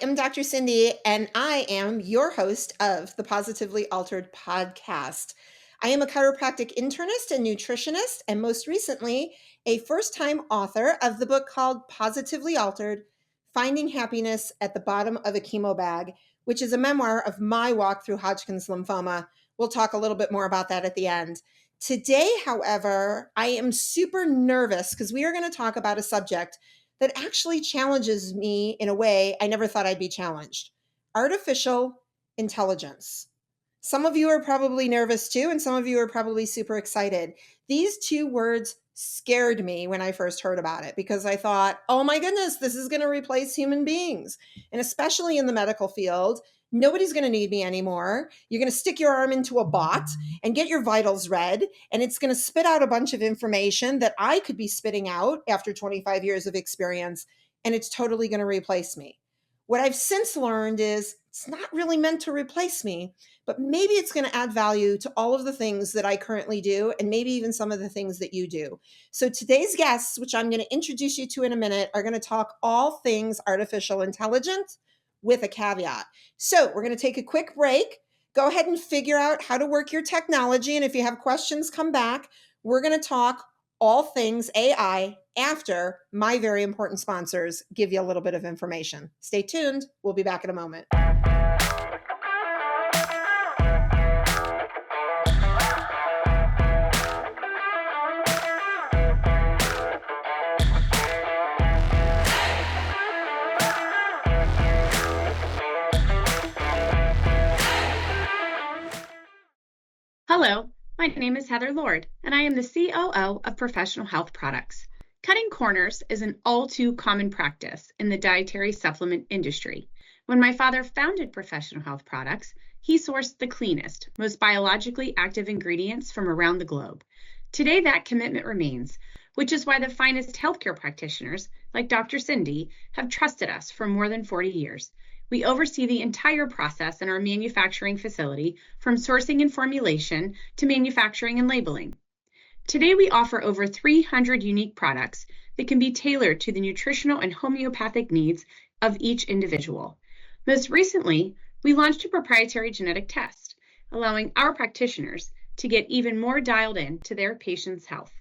am Dr. Cindy, and I am your host of the Positively Altered podcast. I am a chiropractic internist and nutritionist, and most recently, a first time author of the book called Positively Altered Finding Happiness at the Bottom of a Chemo Bag, which is a memoir of my walk through Hodgkin's lymphoma. We'll talk a little bit more about that at the end. Today, however, I am super nervous because we are going to talk about a subject that actually challenges me in a way I never thought I'd be challenged. Artificial intelligence. Some of you are probably nervous too, and some of you are probably super excited. These two words scared me when I first heard about it because I thought, oh my goodness, this is going to replace human beings. And especially in the medical field, nobody's going to need me anymore. You're going to stick your arm into a bot and get your vitals read, and it's going to spit out a bunch of information that I could be spitting out after 25 years of experience, and it's totally going to replace me. What I've since learned is it's not really meant to replace me, but maybe it's going to add value to all of the things that I currently do, and maybe even some of the things that you do. So today's guests, which I'm going to introduce you to in a minute, are going to talk all things artificial intelligence with a caveat. So we're going to take a quick break. Go ahead and figure out how to work your technology. And if you have questions, come back. We're going to talk all things AI after my very important sponsors give you a little bit of information. Stay tuned. We'll be back in a moment. Hello, my name is Heather Lord, and I am the COO of Professional Health Products. Cutting corners is an all too common practice in the dietary supplement industry. When my father founded Professional Health Products, he sourced the cleanest, most biologically active ingredients from around the globe. Today, that commitment remains, which is why the finest healthcare practitioners, like Dr. Cindy, have trusted us for more than 40 years. We oversee the entire process in our manufacturing facility, from sourcing and formulation to manufacturing and labeling. Today, we offer over 300 unique products that can be tailored to the nutritional and homeopathic needs of each individual. Most recently, we launched a proprietary genetic test, allowing our practitioners to get even more dialed in to their patients' health.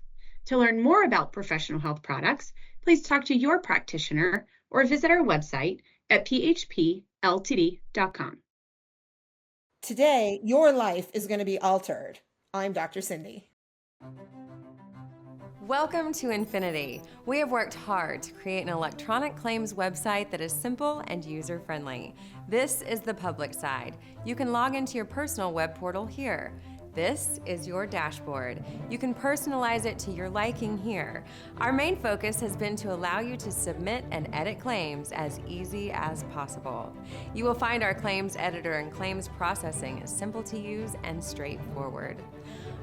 To learn more about Professional Health Products, please talk to your practitioner or visit our website at phpltd.com. Today, your life is going to be altered. I'm Dr. Cindy. Welcome to Infinity. We have worked hard to create an electronic claims website that is simple and user-friendly. This is the public side. You can log into your personal web portal here. This is your dashboard. You can personalize it to your liking here. Our main focus has been to allow you to submit and edit claims as easy as possible. You will find our claims editor and claims processing is simple to use and straightforward.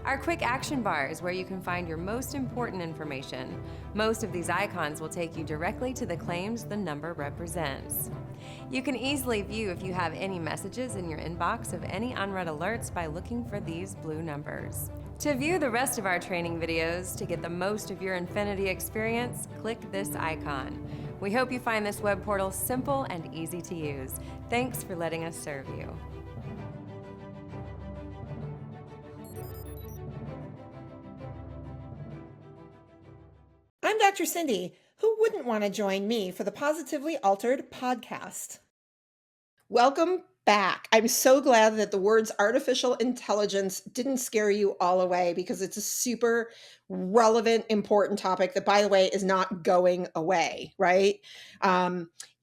Our quick action bar is where you can find your most important information. Most of these icons will take you directly to the claims the number represents. You can easily view if you have any messages in your inbox of any unread alerts by looking for these blue numbers. To view the rest of our training videos to get the most of your Infinity experience, click this icon. We hope you find this web portal simple and easy to use. Thanks for letting us serve you. I'm Dr. Cindy. Who wouldn't want to join me for the Positively Altered podcast? Welcome back. I'm so glad that the words artificial intelligence didn't scare you all away because it's a super relevant, important topic that, by the way, is not going away, right?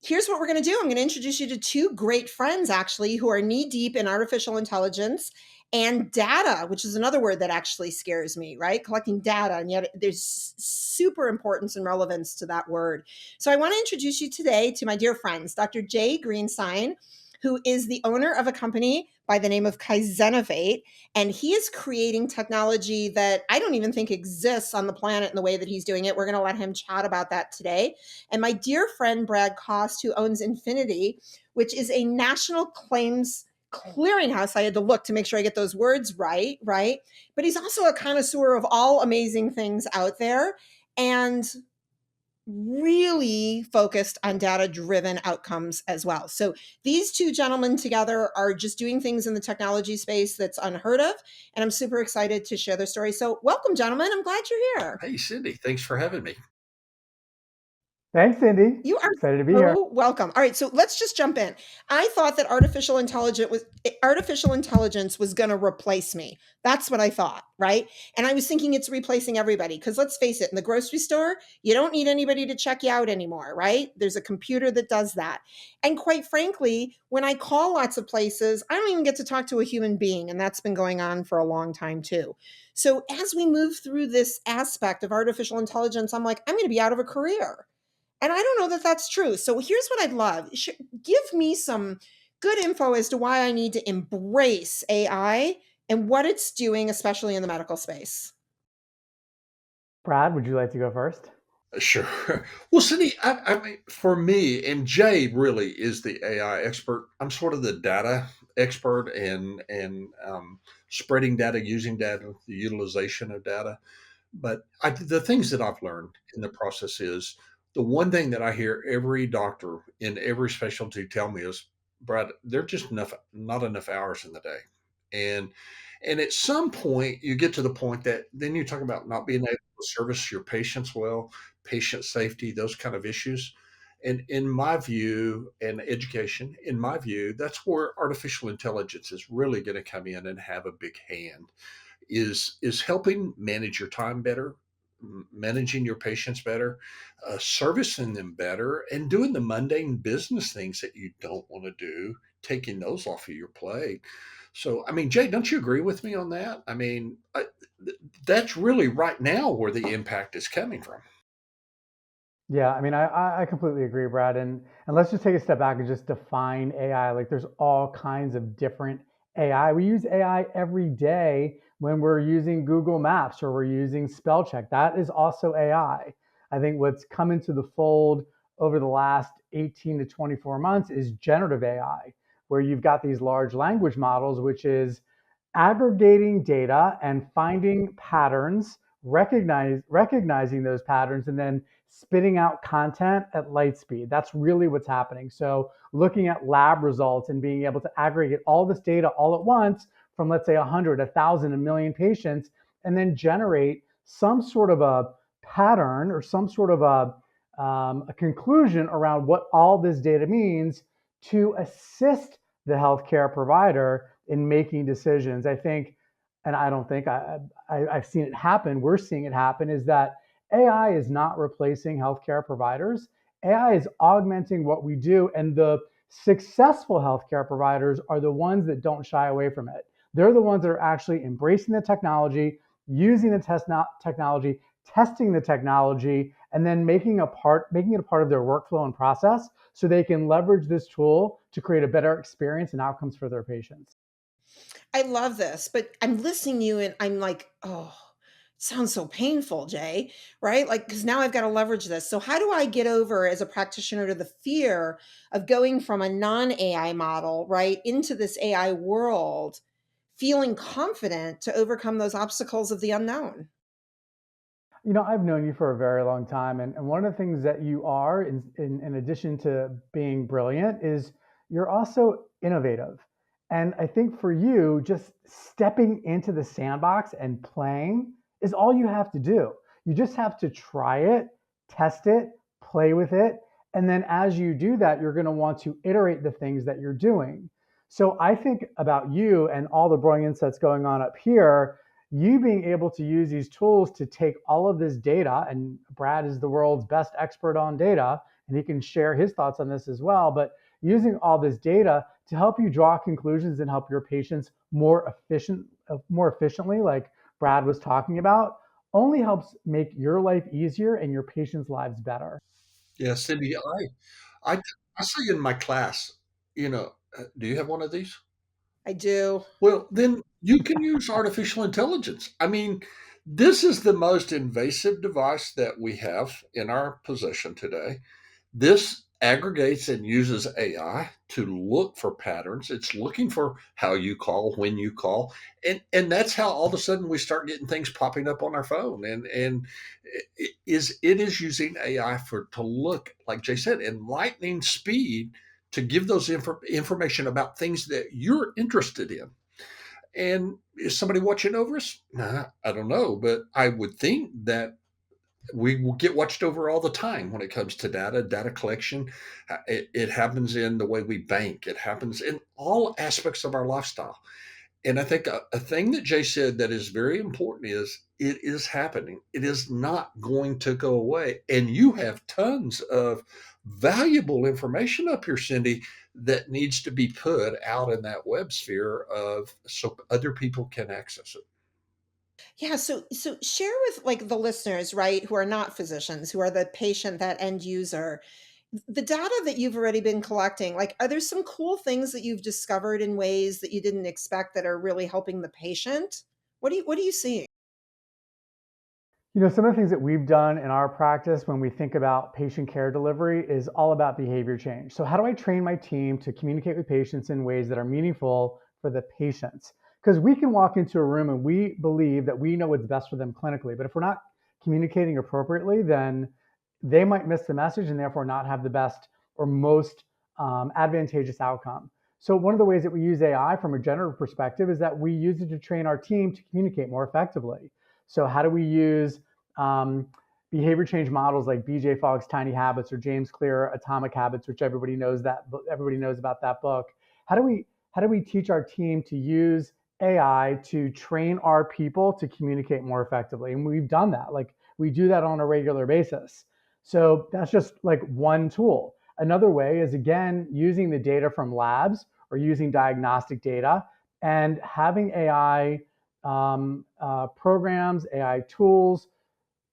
Here's what we're going to do. I'm going to introduce you to two great friends, actually, who are knee-deep in artificial intelligence and data, which is another word that actually scares me, right? Collecting data, and yet there's super importance and relevance to that word. So I want to introduce you today to my dear friends, Dr. Jay Greenstein, who is the owner of a company by the name of Kaizenovate, and he is creating technology that I don't even think exists on the planet in the way that he's doing it. We're going to let him chat about that today. And my dear friend, Brad Cost, who owns Infinity, which is a national claims clearinghouse. I had to look to make sure I get those words right? But he's also a connoisseur of all amazing things out there. And really focused on data-driven outcomes as well. So these two gentlemen together are just doing things in the technology space that's unheard of, and I'm super excited to share their story. So welcome, gentlemen. I'm glad you're here. Hey, Cindy, thanks for having me. Thanks, Cindy. You are Excited to be here. so welcome. All right, so let's just jump in. I thought that artificial intelligence was going to replace me. That's what I thought, right? And I was thinking it's replacing everybody because let's face it, in the grocery store, you don't need anybody to check you out anymore, right? There's a computer that does that. And quite frankly, when I call lots of places, I don't even get to talk to a human being, and that's been going on for a long time too. So as we move through this aspect of artificial intelligence, I'm like, I'm going to be out of a career. And I don't know that that's true. So here's what I'd love. Give me some good info as to why I need to embrace AI and what it's doing, especially in the medical space. Brad, would you like to go first? Sure. Well, Cindy, I mean, for me, and Jay really is the AI expert. I'm sort of the data expert and spreading data, using data, the utilization of data. But the things that I've learned in the process is the one thing that I hear every doctor in every specialty tell me is, Brad, there are just not enough hours in the day. And and at some point you get to the point that then you talk about not being able to service your patients well, patient safety, those kind of issues. And in my view, and education, in my view, that's where artificial intelligence is really going to come in and have a big hand is helping manage your time better, managing your patients better, servicing them better, and doing the mundane business things that you don't want to do, taking those off of your plate. So, I mean, Jay, don't you agree with me on that? I mean, that's really right now where the impact is coming from. Yeah, I mean, I completely agree, Brad. And let's just take a step back and just define AI. Like, there's all kinds of different AI. We use AI every day when we're using Google Maps or we're using spell check. That is also AI. I think what's come into the fold over the last 18 to 24 months is generative AI, where you've got these large language models, which is aggregating data and finding patterns, recognizing those patterns, and then spitting out content at light speed. That's really what's happening. So looking at lab results and being able to aggregate all this data all at once from, let's say, 100, 1,000, a million patients, and then generate some sort of a pattern or some sort of a conclusion around what all this data means to assist the healthcare provider in making decisions. I think, and I don't think I've seen it happen. We're seeing it happen. Is that AI is not replacing healthcare providers. AI is augmenting what we do, and the successful healthcare providers are the ones that don't shy away from it. They're the ones that are actually embracing the technology, using the technology, testing the technology, and then making it a part of their workflow and process so they can leverage this tool to create a better experience and outcomes for their patients. I love this, but I'm listening to you and I'm like, oh, it sounds so painful, Jay, right? Like, because now I've got to leverage this. So, how do I get over as a practitioner to the fear of going from a non AI model, right, into this AI world, feeling confident to overcome those obstacles of the unknown? I've known you for a very long time, and one of the things that you are, in addition to being brilliant, is you're also innovative. And I think for you, just stepping into the sandbox and playing is all you have to do. You just have to try it, test it, play with it. And then as you do that, you're going to want to iterate the things that you're doing. So I think about you and all the brilliance that's going on up here, you being able to use these tools to take all of this data, and Brad is the world's best expert on data, and he can share his thoughts on this as well, but using all this data to help you draw conclusions and help your patients more efficiently, like Brad was talking about, only helps make your life easier and your patients' lives better. Yeah, Cindy, I, I say in my class, do you have one of these? I do. Well, then you can use artificial intelligence. I mean, this is the most invasive device that we have in our possession today. This aggregates and uses AI to look for patterns. It's looking for how you call, when you call, and that's how all of a sudden we start getting things popping up on our phone. And it is using AI for to look, like Jay said, in lightning speed to give those information about things that you're interested in. And is somebody watching over us? Nah, I don't know, but I would think that we will get watched over all the time when it comes to data collection. It happens in the way we bank. It happens in all aspects of our lifestyle. And I think a thing that Jay said that is very important is it is happening. It is not going to go away. And you have tons of valuable information up here, Cindy, that needs to be put out in that web sphere of so other people can access it. Yeah, so share with like the listeners, right, who are not physicians, who are the patient, that end user, the data that you've already been collecting. Like, are there some cool things that you've discovered in ways that you didn't expect that are really helping the patient? What are you seeing? Some of the things that we've done in our practice when we think about patient care delivery is all about behavior change. So, how do I train my team to communicate with patients in ways that are meaningful for the patients? Because we can walk into a room and we believe that we know what's best for them clinically, but if we're not communicating appropriately, then they might miss the message and therefore not have the best or most advantageous outcome. So, one of the ways that we use AI from a generative perspective is that we use it to train our team to communicate more effectively. So, how do we use um, behavior change models like BJ Fogg's Tiny Habits or James Clear Atomic Habits, which everybody knows about that book? How do we teach our team to use AI to train our people to communicate more effectively? And we've done that. Like we do that on a regular basis. So that's just like one tool. Another way is again using the data from labs or using diagnostic data and having AI programs, AI tools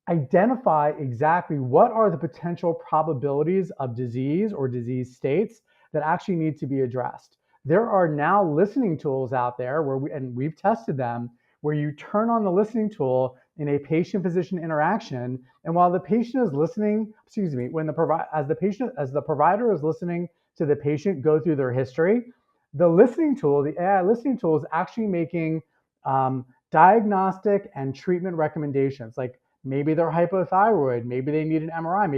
identify exactly what are the potential probabilities of disease or disease states that actually need to be addressed. There are now listening tools out there and we've tested them, where you turn on the listening tool in a patient-physician interaction, and while the patient is listening, excuse me, when as the provider is listening to the patient go through their history, the AI listening tool is actually making diagnostic and treatment recommendations, like maybe they're hypothyroid, maybe they need an MRI,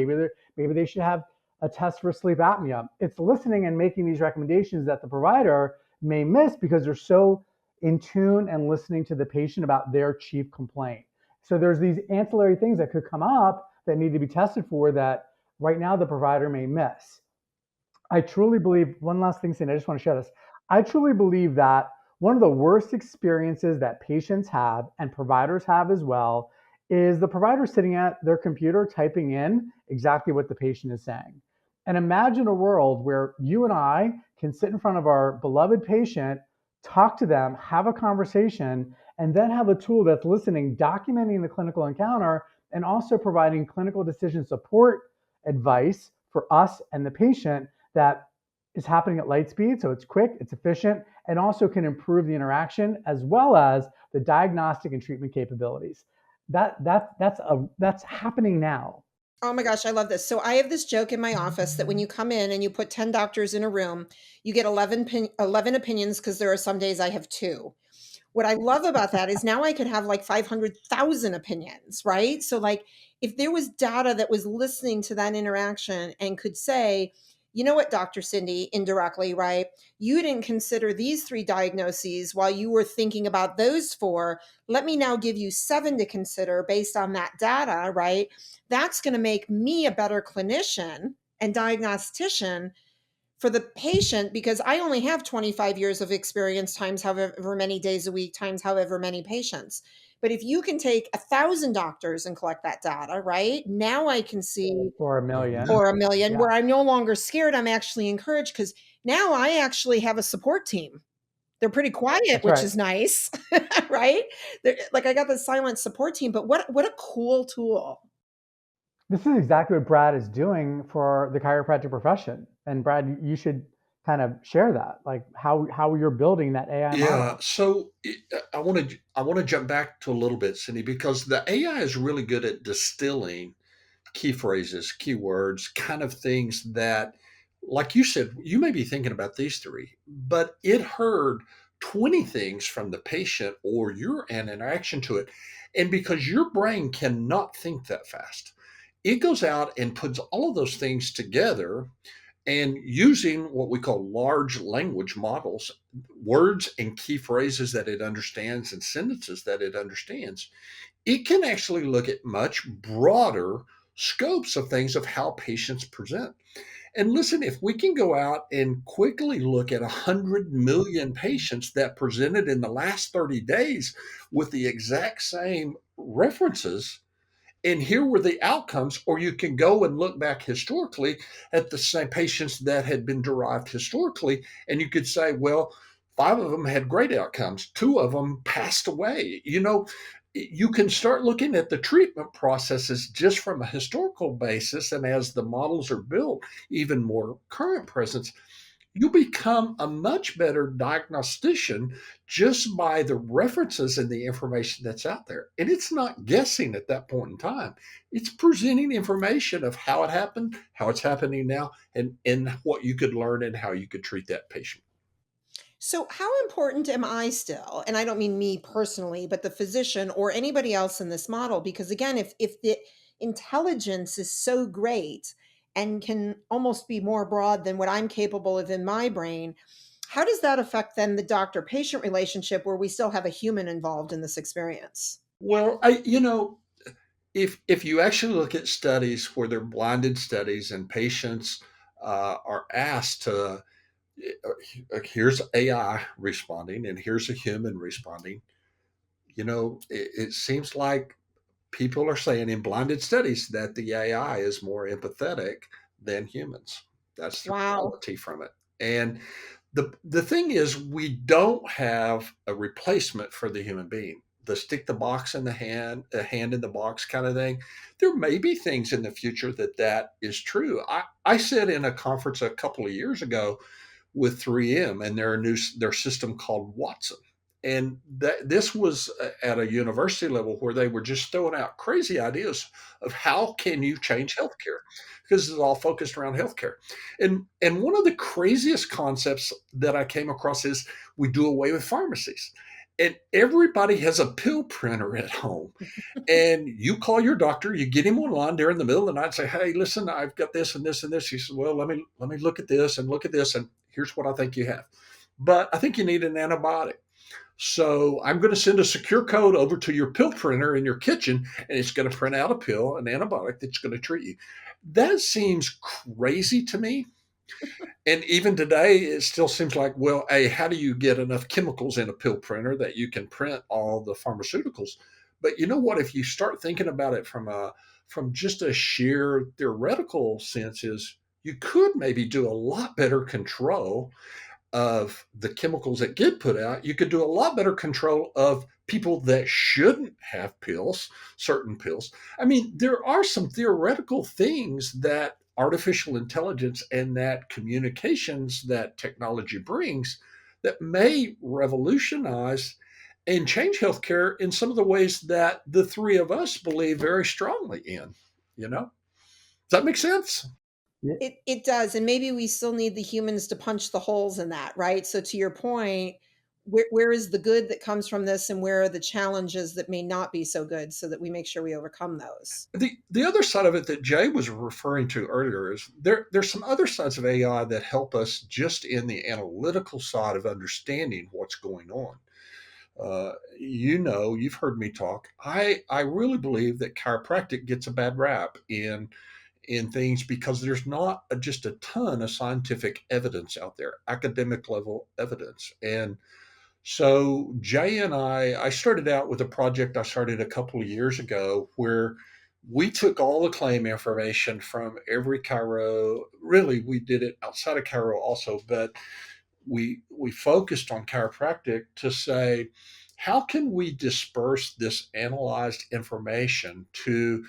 maybe they should have a test for sleep apnea. It's listening and making these recommendations that the provider may miss because they're so in tune and listening to the patient about their chief complaint. So there's these ancillary things that could come up that need to be tested for that right now the provider may miss. I truly believe, one last thing, Cindy, I just want to share this. I truly believe that one of the worst experiences that patients have and providers have as well is the provider sitting at their computer typing in exactly what the patient is saying. And imagine a world where you and I can sit in front of our beloved patient, talk to them, have a conversation, and then have a tool that's listening, documenting the clinical encounter, and also providing clinical decision support advice for us and the patient that is happening at light speed. So it's quick, it's efficient, and also can improve the interaction as well as the diagnostic and treatment capabilities. That's happening now. Oh my gosh, I love this. So I have this joke in my office that when you come in and you put 10 doctors in a room, you get 11 opinions, because there are some days I have two. What I love about that is now I could have like 500,000 opinions, right? So, like, if there was data that was listening to that interaction and could say, you know what, Dr. Cindy, indirectly, right? You didn't consider these three diagnoses while you were thinking about those four. Let me now give you seven to consider based on that data, right? That's going to make me a better clinician and diagnostician for the patient, because I only have 25 years of experience times however many days a week times however many patients. But if you can take 1,000 doctors and collect that data, right? Now I can see, Or a million. or a million, Yeah, where I'm no longer scared. I'm actually encouraged, because now I actually have a support team. They're pretty quiet, that's which right. is nice, right? Like, I got the silent support team, but what a cool tool. This is exactly what Brad is doing for the chiropractic profession. And Brad, you should kind of share that, like how you're building that AI Yeah, model. so I want to jump back to a little bit, Cindy, because the AI is really good at distilling key phrases, keywords, kind of things that, like you said, you may be thinking about these three, but it heard 20 things from the patient or your an interaction to it. And because your brain cannot think that fast, it goes out and puts all of those things together, and using what we call large language models, words and key phrases that it understands and sentences that it understands, it can actually look at much broader scopes of things of how patients present. And listen, if we can go out and quickly look at 100 million patients that presented in the last 30 days with the exact same references, and here were the outcomes, or you can go and look back historically at the same patients that had been derived historically, and you could say, well, five of them had great outcomes, two of them passed away. You can start looking at the treatment processes just from a historical basis, and as the models are built, even more current presence, you become a much better diagnostician just by the references and the information that's out there. And it's not guessing at that point in time. It's presenting information of how it happened, how it's happening now, and what you could learn and how you could treat that patient. So, how important am I still? And I don't mean me personally, but the physician or anybody else in this model. Because again, if the intelligence is so great and can almost be more broad than what I'm capable of in my brain, how does that affect then the doctor patient relationship where we still have a human involved in this experience? Well, if you actually look at studies where they're blinded studies and patients are asked to, here's AI responding and here's a human responding, it seems like people are saying in blinded studies that the AI is more empathetic than humans. That's the Wow. reality from it. And the thing is, we don't have a replacement for the human being. The stick the box in the hand in the box kind of thing. There may be things in the future that is true. I said in a conference a couple of years ago with 3M and their system called Watson. And this was at a university level where they were just throwing out crazy ideas of how can you change healthcare, because it's all focused around healthcare. And one of the craziest concepts that I came across is we do away with pharmacies. And everybody has a pill printer at home, and you call your doctor, you get him online during the middle of the night, and say, "Hey, listen, I've got this and this and this." He says, "Well, let me look at this and look at this, and here's what I think you have. But I think you need an antibiotic. So I'm going to send a secure code over to your pill printer in your kitchen, and it's going to print out a pill, an antibiotic that's going to treat you." That seems crazy to me. And even today, it still seems like, well, hey, how do you get enough chemicals in a pill printer that you can print all the pharmaceuticals? But you know what? If you start thinking about it from just a sheer theoretical sense, is you could maybe do a lot better control of the chemicals that get put out. You could do a lot better control of people that shouldn't have pills, certain pills. I mean, there are some theoretical things that artificial intelligence and that communications that technology brings that may revolutionize and change healthcare in some of the ways that the three of us believe very strongly in. Does that make sense? Yeah, It does, and maybe we still need the humans to punch the holes in that, right? So to your point, where is the good that comes from this, and where are the challenges that may not be so good, so that we make sure we overcome those? The other side of it that Jay was referring to earlier is there's some other sides of AI that help us just in the analytical side of understanding what's going on. You've heard me talk. I really believe that chiropractic gets a bad rap in things because there's not just a ton of scientific evidence out there, academic level evidence. And so Jay and I started out with a project I started a couple of years ago where we took all the claim information from every chiro. Really, we did it outside of chiro also, but we focused on chiropractic to say, how can we disperse this analyzed information to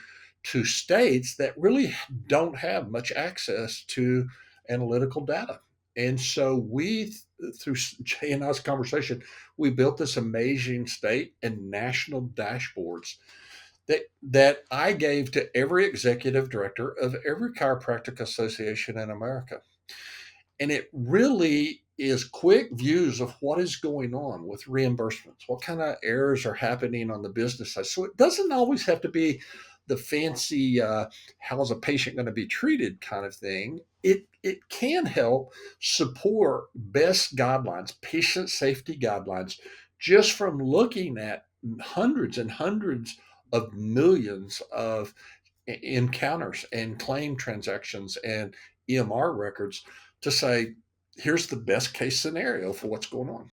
states that really don't have much access to analytical data? And so through Jay and I's conversation, we built this amazing state and national dashboards that I gave to every executive director of every chiropractic association in America. And it really is quick views of what is going on with reimbursements, what kind of errors are happening on the business side. So it doesn't always have to be the fancy how's a patient going to be treated kind of thing. It can help support best guidelines, patient safety guidelines, just from looking at hundreds and hundreds of millions of encounters and claim transactions and EMR records to say, here's the best case scenario for what's going on.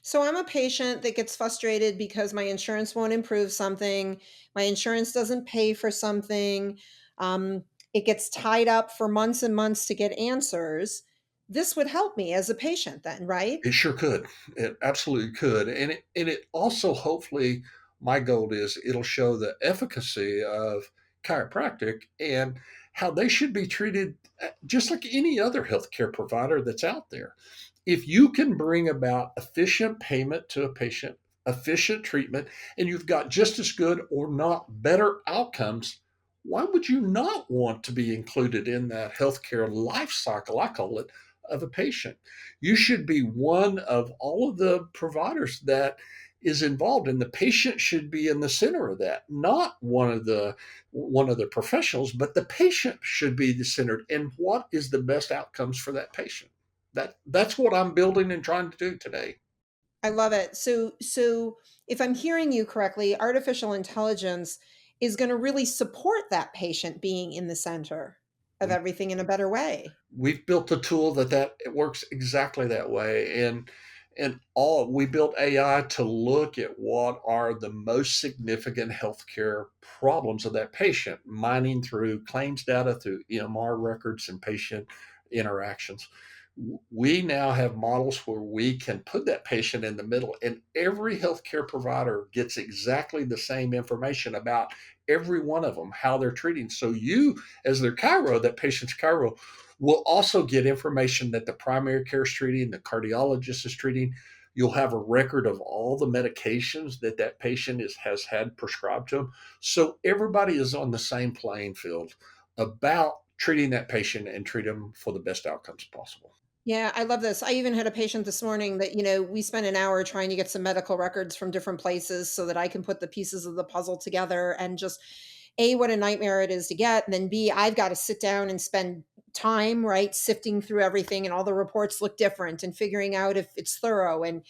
So I'm a patient that gets frustrated because my insurance won't improve something, my insurance doesn't pay for something, it gets tied up for months and months to get answers. This would help me as a patient then, right? It sure could. It absolutely could. And it also hopefully my goal is it'll show the efficacy of chiropractic and how they should be treated just like any other healthcare provider that's out there. If you can bring about efficient payment to a patient, efficient treatment, and you've got just as good or not better outcomes, why would you not want to be included in that healthcare life cycle, I call it, of a patient? You should be one of all of the providers that is involved, and the patient should be in the center of that, not one of the professionals, but the patient should be the center. And what is the best outcomes for that patient? That's what I'm building and trying to do today. I love it. So if I'm hearing you correctly, artificial intelligence is going to really support that patient being in the center of We everything in a better way. we've built a tool that it works exactly that way, and all we built AI to look at what are the most significant healthcare problems of that patient, mining through claims data, through EMR records and patient interactions. We now have models where we can put that patient in the middle, and every healthcare provider gets exactly the same information about every one of them, how they're treating. So you, as their chiro, that patient's chiro, will also get information that the primary care is treating, the cardiologist is treating. You'll have a record of all the medications that patient has had prescribed to them. So everybody is on the same playing field about treating that patient and treat them for the best outcomes possible. Yeah, I love this. I even had a patient this morning that, we spent an hour trying to get some medical records from different places so that I can put the pieces of the puzzle together, and just A, what a nightmare it is to get. And then B, I've got to sit down and spend time, right, sifting through everything, and all the reports look different and figuring out if it's thorough. And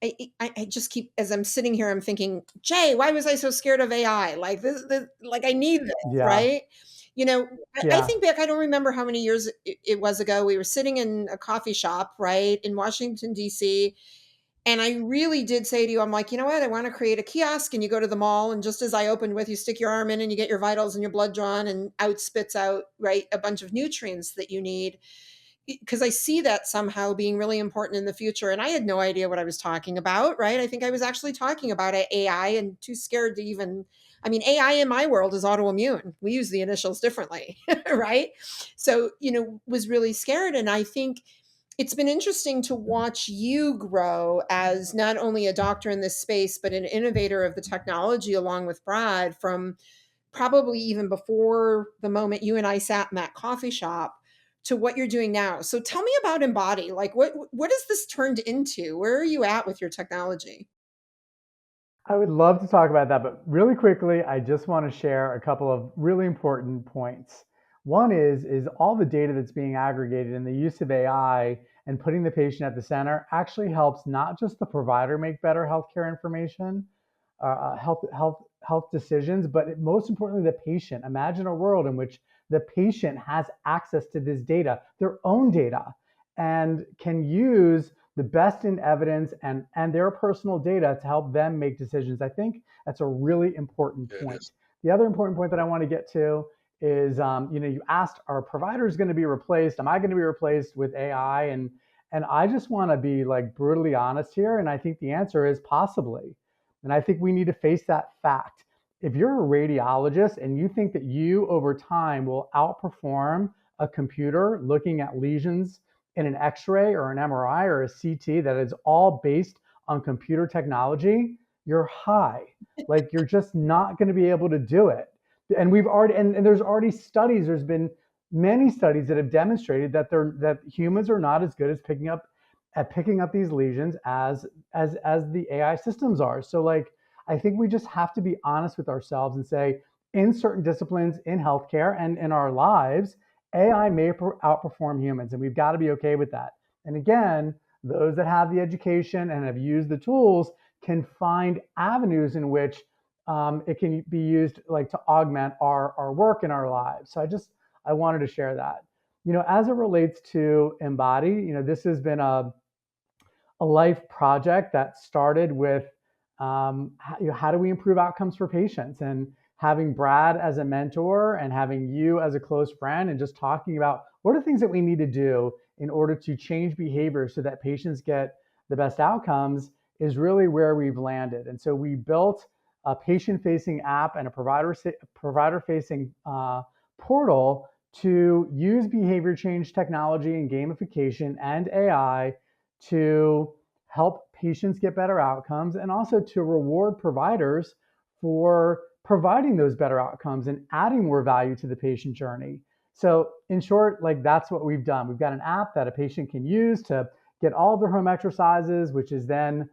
I just keep, as I'm sitting here, I'm thinking, Jay, why was I so scared of AI? Like this like I need this, Yeah, right? You know, I yeah. think back, I don't remember how many years it was ago. We were sitting in a coffee shop, right, in Washington, D.C. And I really did say to you, I'm like, you know what? I want to create a kiosk. And you go to the mall, and just as I opened with, you stick your arm in and you get your vitals and your blood drawn, and out spits out, right, a bunch of nutrients that you need, because I see that somehow being really important in the future. And I had no idea what I was talking about, right? I think I was actually talking about AI and too scared to even, I mean, AI in my world is autoimmune. We use the initials differently, right? So, was really scared. And I think it's been interesting to watch you grow as not only a doctor in this space, but an innovator of the technology along with Brad, from probably even before the moment you and I sat in that coffee shop to what you're doing now. So tell me about Embodi. Like what has this turned into? Where are you at with your technology? I would love to talk about that, but really quickly, I just want to share a couple of really important points. One is all the data that's being aggregated, and the use of AI and putting the patient at the center actually helps not just the provider make better healthcare information, health decisions, but most importantly, the patient. Imagine a world in which the patient has access to this data, their own data, and can use the best in evidence and their personal data to help them make decisions. I think that's a really important Yeah, it point. is. The other important point that I want to get to is, you asked, are providers going to be replaced? Am I going to be replaced with AI? And I just want to be like brutally honest here. And I think the answer is possibly. And I think we need to face that fact. If you're a radiologist and you think that you over time will outperform a computer looking at lesions in an X-ray or an MRI or a CT that is all based on computer technology, you're high. Like you're just not going to be able to do it. And we've already and there's already studies. There's been many studies that have demonstrated that that humans are not as good as picking up these lesions as the AI systems are. So like I think we just have to be honest with ourselves and say in certain disciplines in healthcare and in our lives, AI may outperform humans, and we've got to be okay with that. And again, those that have the education and have used the tools can find avenues in which it can be used like to augment our work in our lives. So I wanted to share that. As it relates to Embodi, this has been a life project that started with how do we improve outcomes for patients, and having Brad as a mentor and having you as a close friend, and just talking about what are the things that we need to do in order to change behavior so that patients get the best outcomes is really where we've landed. And so we built a patient-facing app and a provider-facing portal to use behavior change technology and gamification and AI to help patients get better outcomes, and also to reward providers for providing those better outcomes and adding more value to the patient journey. So in short, like that's what we've done. We've got an app that a patient can use to get all of their home exercises, which is then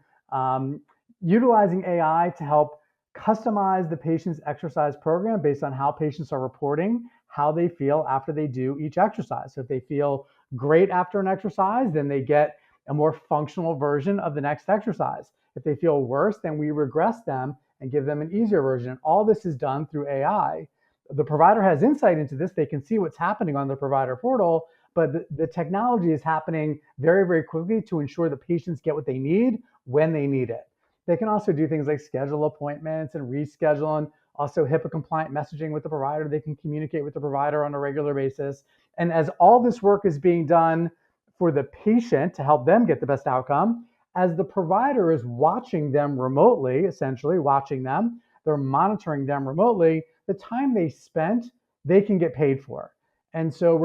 utilizing AI to help customize the patient's exercise program based on how patients are reporting how they feel after they do each exercise. So if they feel great after an exercise, then they get a more functional version of the next exercise. If they feel worse, then we regress them and give them an easier version. All this is done through AI. The provider has insight into this. They can see what's happening on the provider portal, but the technology is happening very, very quickly to ensure that patients get what they need when they need it. They can also do things like schedule appointments and reschedule, and also HIPAA compliant messaging with the provider. They can communicate with the provider on a regular basis. And as all this work is being done for the patient to help them get the best outcome, as the provider is watching them remotely, essentially watching them, they're monitoring them remotely, the time they spent, they can get paid for. And so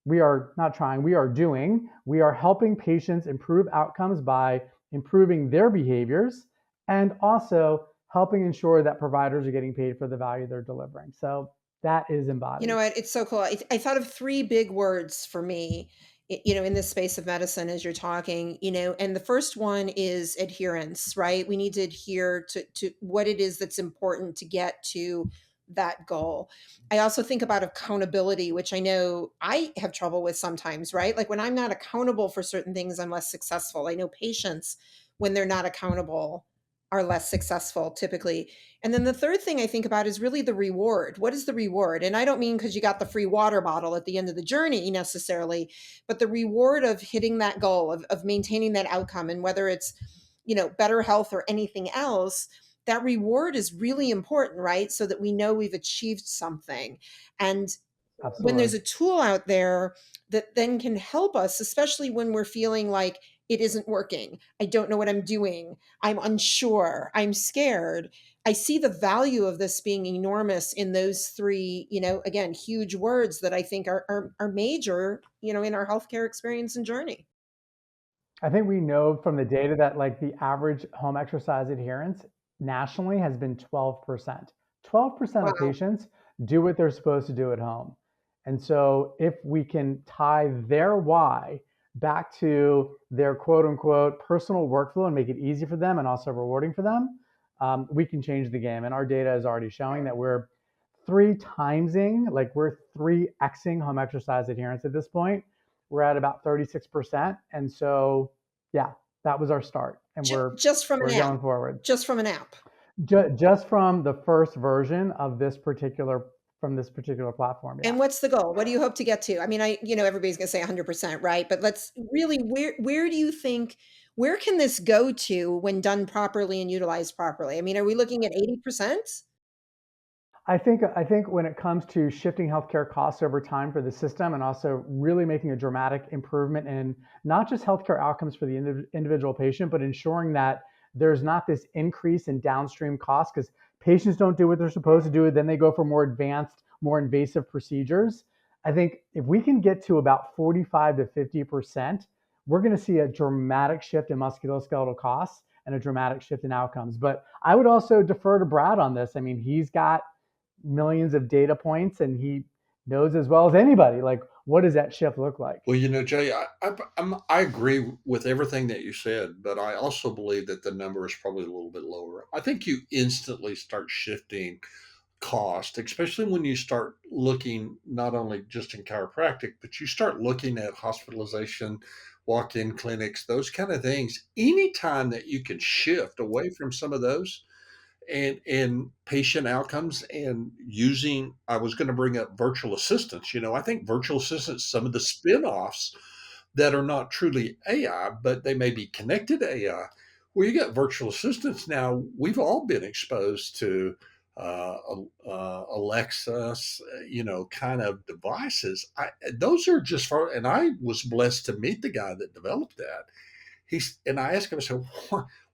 we are helping patients improve outcomes by improving their behaviors, and also helping ensure that providers are getting paid for the value they're delivering. So that is Embodied. You know what? It's so cool. I thought of three big words for me, in this space of medicine as you're talking, and the first one is adherence, right? We need to adhere to what it is that's important to get to that goal. I also think about accountability, which I know I have trouble with sometimes, right? Like when I'm not accountable for certain things, I'm less successful. I know patients, when they're not accountable, are less successful typically. And then the third thing I think about is really the reward. What is the reward? And I don't mean because you got the free water bottle at the end of the journey necessarily, but the reward of hitting that goal, of maintaining that outcome. And whether it's, better health or anything else, that reward is really important, right? So that we know we've achieved something. And Absolutely. When there's a tool out there that then can help us, especially when we're feeling like it isn't working, I don't know what I'm doing, I'm unsure, I'm scared, I see the value of this being enormous in those three, again, huge words that I think are major, in our healthcare experience and journey. I think we know from the data that like the average home exercise adherence nationally has been 12%. 12% of Wow. patients do what they're supposed to do at home. And so if we can tie their why back to their quote unquote personal workflow and make it easy for them and also rewarding for them, we can change the game. And our data is already showing that we're 3xing home exercise adherence at this point. We're at about 36%. And so, yeah, that was our start. And just from we're an app. going forward. Just from an app. Just from the first version of this particular platform. Yeah. And what's the goal? What do you hope to get to? I mean, everybody's going to say 100%, right? But let's really, where do you think, where can this go to when done properly and utilized properly? I mean, are we looking at 80%? I think when it comes to shifting healthcare costs over time for the system, and also really making a dramatic improvement in not just healthcare outcomes for the individual patient, but ensuring that there's not this increase in downstream costs because patients don't do what they're supposed to do, then they go for more advanced, more invasive procedures. I think if we can get to about 45 to 50%, we're going to see a dramatic shift in musculoskeletal costs. and a dramatic shift in outcomes. But I would also defer to Brad on this. I mean, he's got millions of data points and he knows as well as anybody, like, what does that shift look like? Well, Jay, I agree with everything that you said, but I also believe that the number is probably a little bit lower. I think you instantly start shifting cost, especially when you start looking not only just in chiropractic, but you start looking at hospitalization, walk-in clinics, those kind of things. Anytime that you can shift away from some of those and patient outcomes and using, I was going to bring up virtual assistants. I think virtual assistants, some of the spin-offs that are not truly AI, but they may be connected to AI. Well, you got virtual assistants now. We've all been exposed to uh, Alexa, kind of devices. Those are just far, and I was blessed to meet the guy that developed that. And I asked him, I said,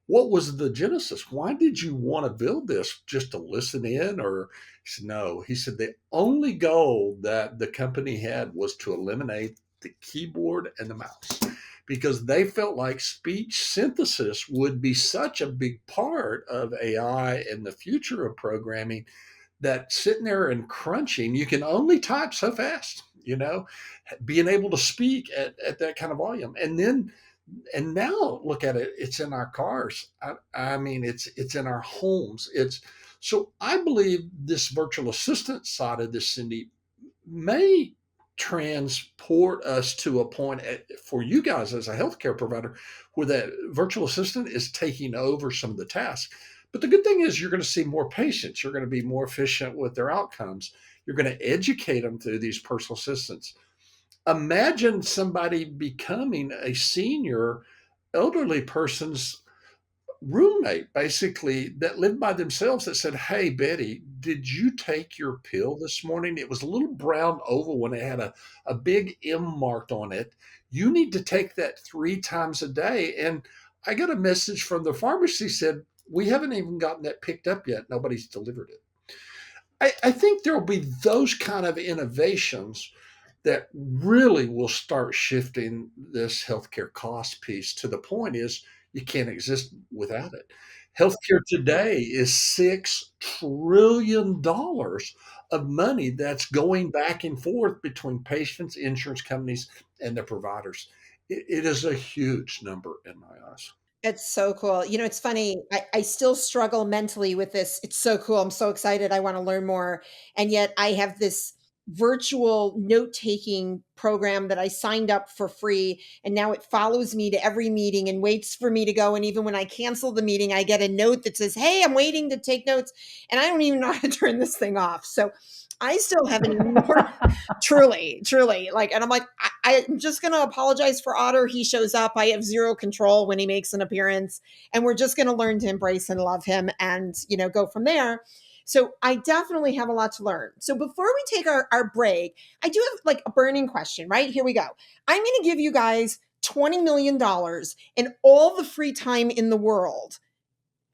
what was the genesis? Why did you want to build this? Just to listen in? Or he said, no. He said the only goal that the company had was to eliminate the keyboard and the mouse because they felt like speech synthesis would be such a big part of AI and the future of programming that sitting there and crunching, you can only type so fast, being able to speak at that kind of volume. And now look at it, it's in our cars. I mean, it's in our homes. It's so I believe this virtual assistant side of this, Cindy, may transport us to a point for you guys as a healthcare provider where that virtual assistant is taking over some of the tasks. But the good thing is you're going to see more patients. You're going to be more efficient with their outcomes. You're going to educate them through these personal assistants. Imagine somebody becoming a senior elderly person's roommate, basically, that lived by themselves that said, hey, Betty, did you take your pill this morning? It was a little brown oval when it had a big M marked on it. You need to take that 3 times a day. And I got a message from the pharmacy said, we haven't even gotten that picked up yet. Nobody's delivered it. I think there will be those kind of innovations that really will start shifting this healthcare cost piece to the point is you can't exist without it. Healthcare today is $6 trillion of money that's going back and forth between patients, insurance companies, and the providers. It is a huge number in my eyes. It's so cool. It's funny. I still struggle mentally with this. It's so cool. I'm so excited. I want to learn more. And yet I have this virtual note taking program that I signed up for free. And now it follows me to every meeting and waits for me to go. And even when I cancel the meeting, I get a note that says, hey, I'm waiting to take notes. And I don't even know how to turn this thing off. So I still have an enormous, truly like, and I'm like, I'm just going to apologize for Otter. He shows up. I have zero control when he makes an appearance, and we're just going to learn to embrace and love him and, go from there. So I definitely have a lot to learn. So before we take our break, I do have like a burning question, right? Here we go. I'm going to give you guys $20 million and all the free time in the world.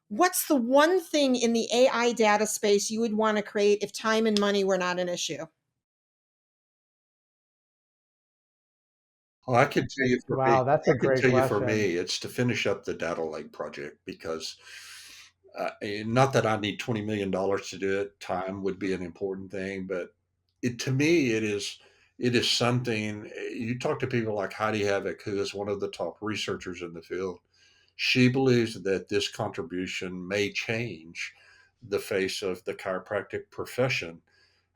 What's the one thing in the AI data space you would want to create if time and money were not an issue? Well, I can tell you for me, Wow, that's I a can great tell you for question. me, it's to finish up the data lake project because not that I need $20 million to do it. Time would be an important thing, but to me, it is something. You talk to people like Heidi Havoc, who is one of the top researchers in the field. She believes that this contribution may change the face of the chiropractic profession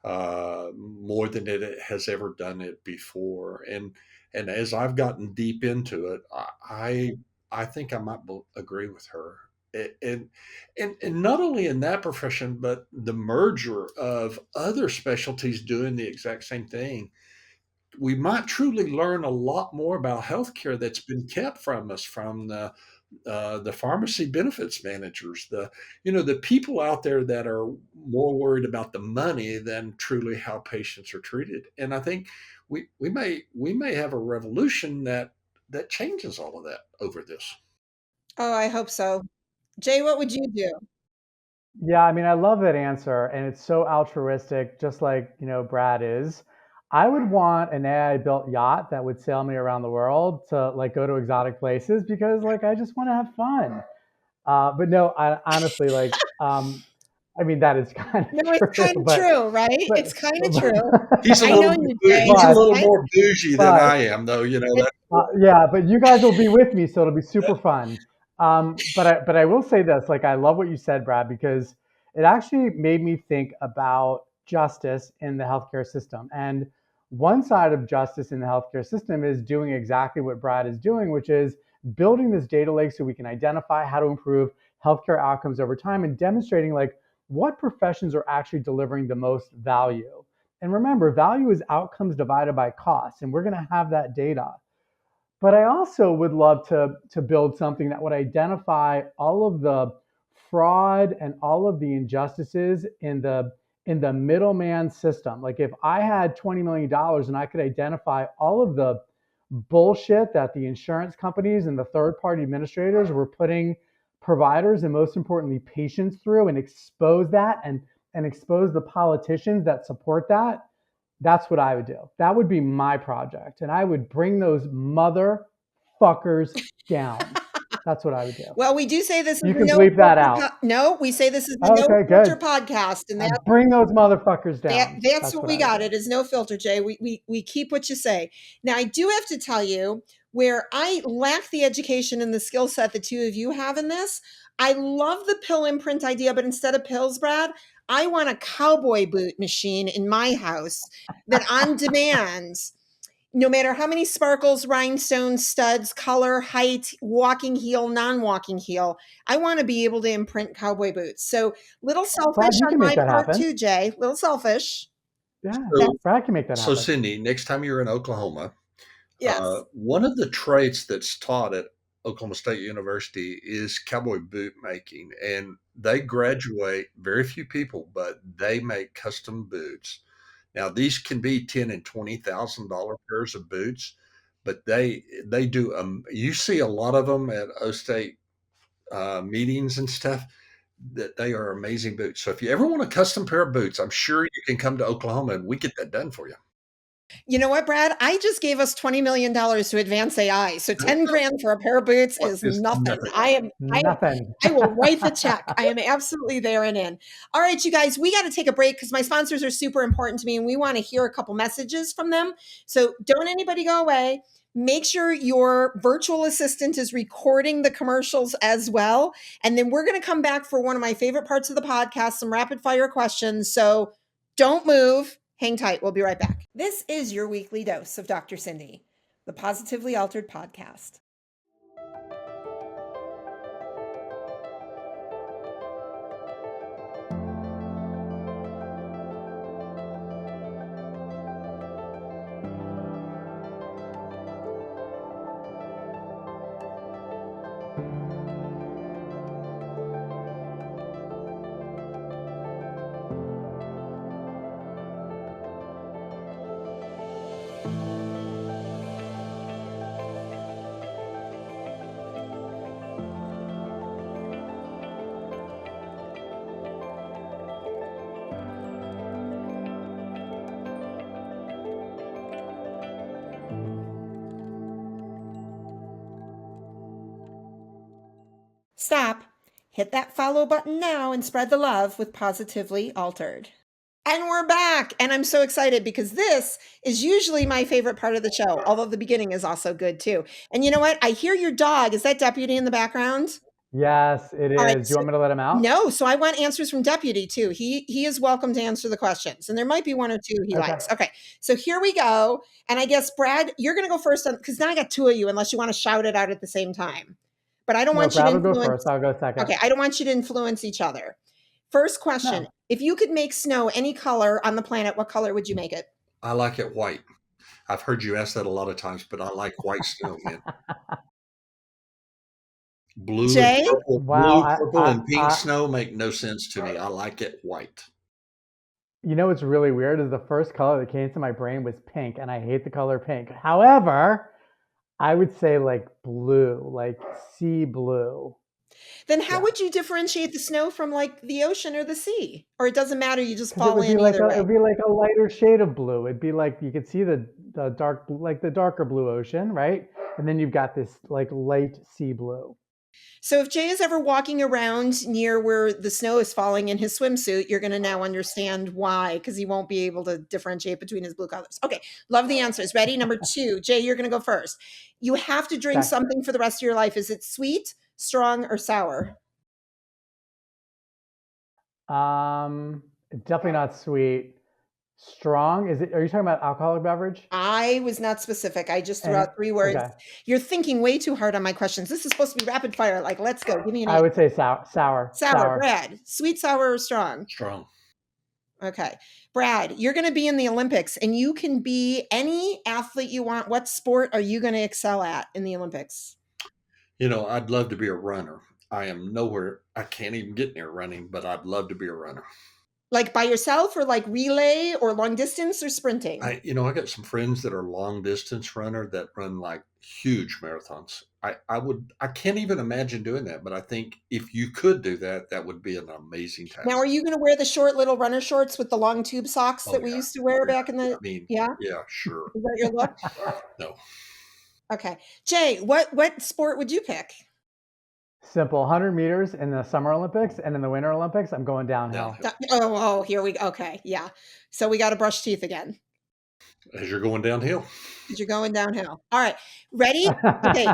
more than it has ever done it before. And as I've gotten deep into it, I think I might agree with her. And not only in that profession, but the merger of other specialties doing the exact same thing, we might truly learn a lot more about healthcare that's been kept from us from the pharmacy benefits managers, the people out there that are more worried about the money than truly how patients are treated. And I think we may have a revolution that changes all of that over this. Oh, I hope so. Jay, what would you do? Yeah, I mean, I love that answer, and it's so altruistic, just like, Brad is. I would want an AI built yacht that would sail me around the world to like go to exotic places because like I just want to have fun. But no, honestly, like, I mean, that is kind No, of it's true, kind of true, right? but, It's kind of but, true. I know you, Jay. He's a It's but, little kind more bougie than but, I am, though. You know that. yeah, but you guys will be with me, so it'll be super fun. But I will say this, like, I love what you said, Brad, because it actually made me think about justice in the healthcare system. And one side of justice in the healthcare system is doing exactly what Brad is doing, which is building this data lake so we can identify how to improve healthcare outcomes over time and demonstrating like what professions are actually delivering the most value. And remember, value is outcomes divided by cost, and we're going to have that data. But I also would love to build something that would identify all of the fraud and all of the injustices in the middleman system. Like if I had $20 million and I could identify all of the bullshit that the insurance companies and the third party administrators were putting providers and most importantly patients through and expose that and expose the politicians that support that, that's what I would do. That would be my project. And I would bring those motherfuckers down. That's what I would do. Well, we do say this is You a can no bleep that filter. out. No, we say this is a no Okay, filter good. podcast, and Bring those motherfuckers down. that's That's what what we I would got. do. It is no filter, Jay. We keep what you say. Now, I do have to tell you where I lack the education and the skill set the two of you have in this. I love the pill imprint idea, but instead of pills, Brad, I want a cowboy boot machine in my house that on demand, no matter how many sparkles, rhinestones, studs, color, height, walking heel, non-walking heel, I want to be able to imprint cowboy boots. So little Brad, selfish you on can make my that part happen. too, Jay. Little selfish. Yeah, That's, So, Brad can make that so happen. Cindy, next time you're in Oklahoma, yes. one of the trades that's taught at Oklahoma State University is cowboy boot making, and they graduate very few people, but they make custom boots. Now these can be $10,000 and $20,000 pairs of boots, but they do. You see a lot of them at O State meetings and stuff. That they are amazing boots. So if you ever want a custom pair of boots, I'm sure you can come to Oklahoma and we get that done for you. You know what, Brad? I just gave us $20 million to advance AI. So 10 grand for a pair of boots What is is nothing. nothing? Nothing. I will write the check. I am absolutely there and in. All right, you guys, we got to take a break because my sponsors are super important to me and we want to hear a couple messages from them. So don't anybody go away. Make sure your virtual assistant is recording the commercials as well. And then we're going to come back for one of my favorite parts of the podcast, some rapid fire questions. So don't move. Hang tight. We'll be right back. This is your weekly dose of Dr. Cindy, the Positively Altered podcast. Stop, hit that follow button now and spread the love with Positively Altered. And we're back. And I'm so excited because this is usually my favorite part of the show, although the beginning is also good too. And you know what? I hear your dog. Is that Deputy in the background? Yes, it All right. is. Do you want me to let him out? No, so I want answers from Deputy too. He is welcome to answer the questions, and there might be one or two he Okay. likes. Okay, so here we go. And I guess Brad, you're going to go first because now I got two of you, unless you want to shout it out at the same time. But I don't No, want you to Brad will go influence. first. I'll go second. Okay, I don't want you to influence each other. First question: No. if you could make snow any color on the planet, what color would you make it? I like it white. I've heard you ask that a lot of times, but I like white snow, man. Jay? Wow. Purple, and pink snow make no sense to me. I like it white. You know what's really weird is the first color that came to my brain was pink, and I hate the color pink. However, I would say like blue, like sea blue. Then how Yeah. would you differentiate the snow from like the ocean or the sea? Or it doesn't matter, you just Because it fall would be in like either way. it would be like a lighter shade of blue. It'd be like you could see the dark, like the darker blue ocean, right? And then you've got this like light sea blue. So if Jay is ever walking around near where the snow is falling in his swimsuit, you're going to now understand why, because he won't be able to differentiate between his blue colors. Okay, love the answers. Ready? Number 2. Jay, you're going to go first. You have to drink Okay. something for the rest of your life. Is it sweet, strong, or sour? Definitely not sweet. Strong. Is it? Are you talking about alcoholic beverage? I was not specific. I just threw And out 3 words. okay, You're thinking way too hard on my questions. This is supposed to be rapid fire. Like, let's go. Give me an I would answer. say sour. Sour, Brad. Sweet, sour, or strong? Strong. Okay. Brad, you're going to be in the Olympics and you can be any athlete you want. What sport are you going to excel at in the Olympics? I'd love to be a runner. I am nowhere. I can't even get near running, but I'd love to be a runner. Like by yourself or like relay or long distance or sprinting? I got some friends that are long distance runner that run like huge marathons. I can't even imagine doing that, but I think if you could do that, that would be an amazing Now, task. are you going to wear the short little runner shorts with the long tube socks Oh that we yeah. used to wear Oh, yeah. back in the, I mean, yeah? yeah, sure. Is that your look? No. Okay. Jay, what sport would you pick? Simple. 100 meters in the Summer Olympics, and in the Winter Olympics, I'm going downhill. Oh, here we go. Okay. Yeah. So we got to brush teeth again. As you're going downhill. Because you're going downhill. All right. Ready? Okay.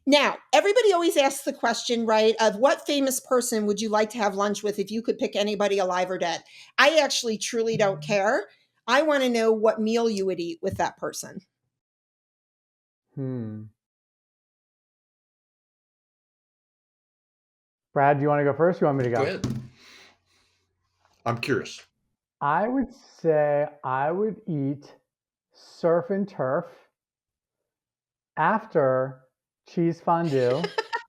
Now, everybody always asks the question, right, of what famous person would you like to have lunch with if you could pick anybody alive or dead? I actually truly don't care. I want to know what meal you would eat with that person. Brad, do you want to go first? Or you want me to Go ahead. I'm curious. I would say I would eat surf and turf after cheese fondue.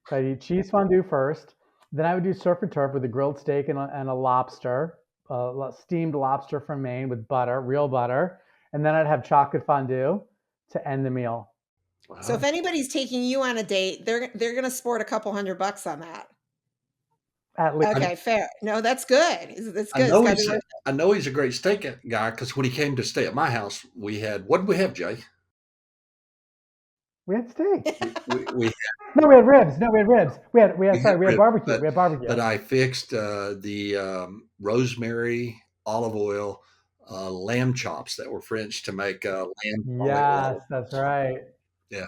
So I'd eat cheese fondue first. Then I would do surf and turf with a grilled steak and a lobster, steamed lobster from Maine with butter, real butter. And then I'd have chocolate fondue to end the meal. Wow. So if anybody's taking you on a date, they're going to sport a couple $100 on that. At least. Okay, fair. No, that's good. That's good. I know he's a great steak guy because when he came to stay at my house, what did we have, Jay? We had steak. we No, we had ribs. No, we had ribs. We had barbecue. We had barbecue. But I fixed the rosemary, olive oil, lamb chops that were French to make lamb. Yes, that's right. Yeah.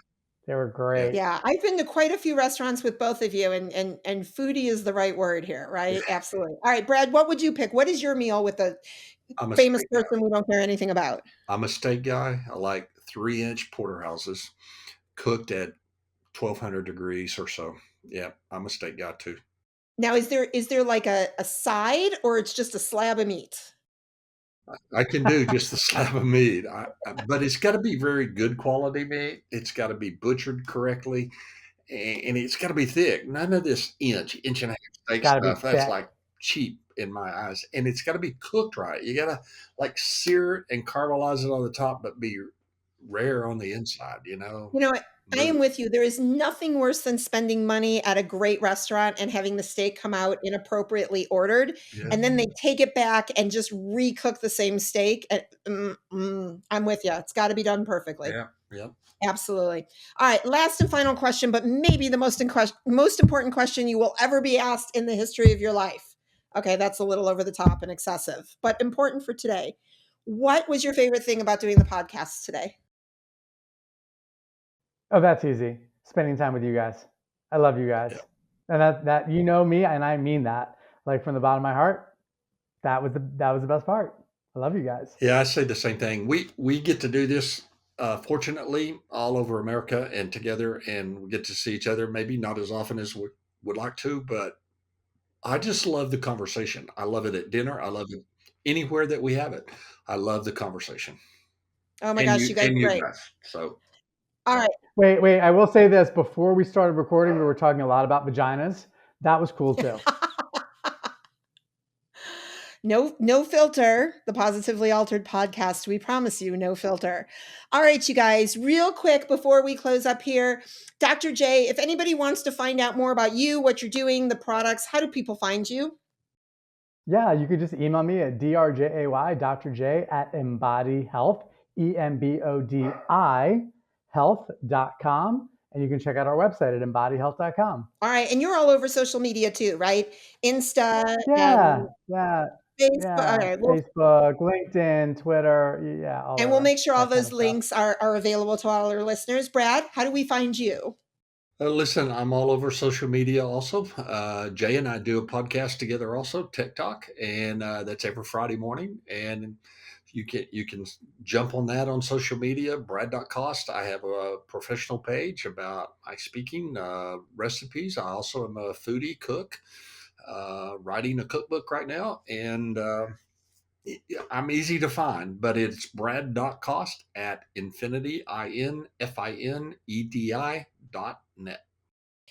They were great. Yeah, I've been to quite a few restaurants with both of you, and foodie is the right word here, right? Yeah. Absolutely. All right, Brad, what would you pick? What is your meal with a famous person we don't care anything about? I'm a steak guy. I like 3-inch porterhouses cooked at 1,200 degrees or so. Yeah, I'm a steak guy too. Now, is there like a side, or it's just a slab of meat? I can do just the slab of meat, but it's got to be very good quality meat. It's got to be butchered correctly, and it's got to be thick. None of this inch and a half steak stuff. That's like cheap in my eyes. And it's got to be cooked right. You got to like sear it and caramelize it on the top, but be rare on the inside. You know, I am with you. There is nothing worse than spending money at a great restaurant and having the steak come out inappropriately ordered, and then they take it back and just recook the same steak. I'm with you. It's got to be done perfectly. Yeah. Absolutely. All right. Last and final question, but maybe the most important question you will ever be asked in the history of your life. Okay, that's a little over the top and excessive, but important for today. What was your favorite thing about doing the podcast today? Oh, that's easy. Spending time with you guys. I love you guys. Yeah. And that you know me, and I mean that. Like from the bottom of my heart, that was the best part. I love you guys. Yeah, I say the same thing. We get to do this fortunately all over America and together, and we get to see each other maybe not as often as we would like to, but I just love the conversation. I love it at dinner. I love it anywhere that we have it. I love the conversation. Oh my gosh, you guys are great. So all right. Wait. I will say this. Before we started recording, we were talking a lot about vaginas. That was cool too. No filter, the Positively Altered podcast. We promise you no filter. All right, you guys, real quick before we close up here, Dr. J, if anybody wants to find out more about you, what you're doing, the products, how do people find you? Yeah, you could just email me at drjay, Dr. J, at Embodi Health, EMBODI health.com. And you can check out our website at embodihealth.com. All right. And you're all over social media too, right? Insta Yeah, and yeah, Facebook. All yeah. right. Facebook, LinkedIn, Twitter, yeah, all And we'll over make sure all that kind those of stuff. links are available to all our listeners. Brad, how do we find you? Listen, I'm all over social media also. Jay and I do a podcast together also, TikTok, and that's every Friday morning. And you can jump on that on social media, Brad.Cost. I have a professional page about my speaking recipes. I also am a foodie cook, writing a cookbook right now. And I'm easy to find, but it's Brad.Cost at infinity, INFINEDI.net.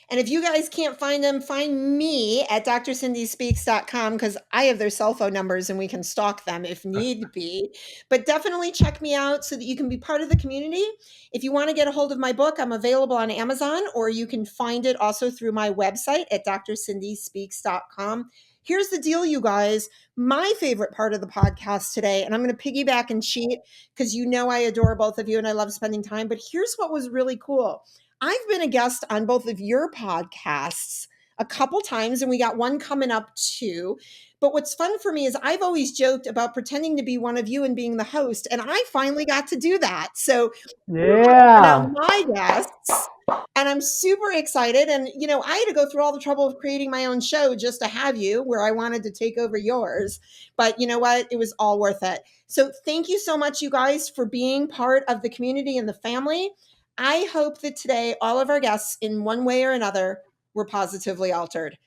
And if you guys can't find them, find me at drsindyspeaks.com because I have their cell phone numbers and we can stalk them if need be. But definitely check me out so that you can be part of the community. If you want to get a hold of my book, I'm available on Amazon, or you can find it also through my website at drsindyspeaks.com. Here's the deal, you guys. My favorite part of the podcast today, and I'm going to piggyback and cheat because you know I adore both of you and I love spending time, but here's what was really cool. I've been a guest on both of your podcasts a couple times, and we got one coming up too. But what's fun for me is I've always joked about pretending to be one of you and being the host, and I finally got to do that. So you're now Yeah. my guests, and I'm super excited. And, I had to go through all the trouble of creating my own show just to have you where I wanted to take over yours. But you know what? It was all worth it. So thank you so much, you guys, for being part of the community and the family. I hope that today all of our guests, in one way or another, were positively altered.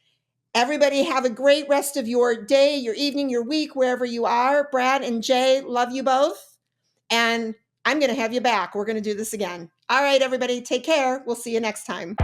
Everybody have a great rest of your day, your evening, your week, wherever you are. Brad and Jay, love you both. And I'm going to have you back. We're going to do this again. All right, everybody, take care. We'll see you next time.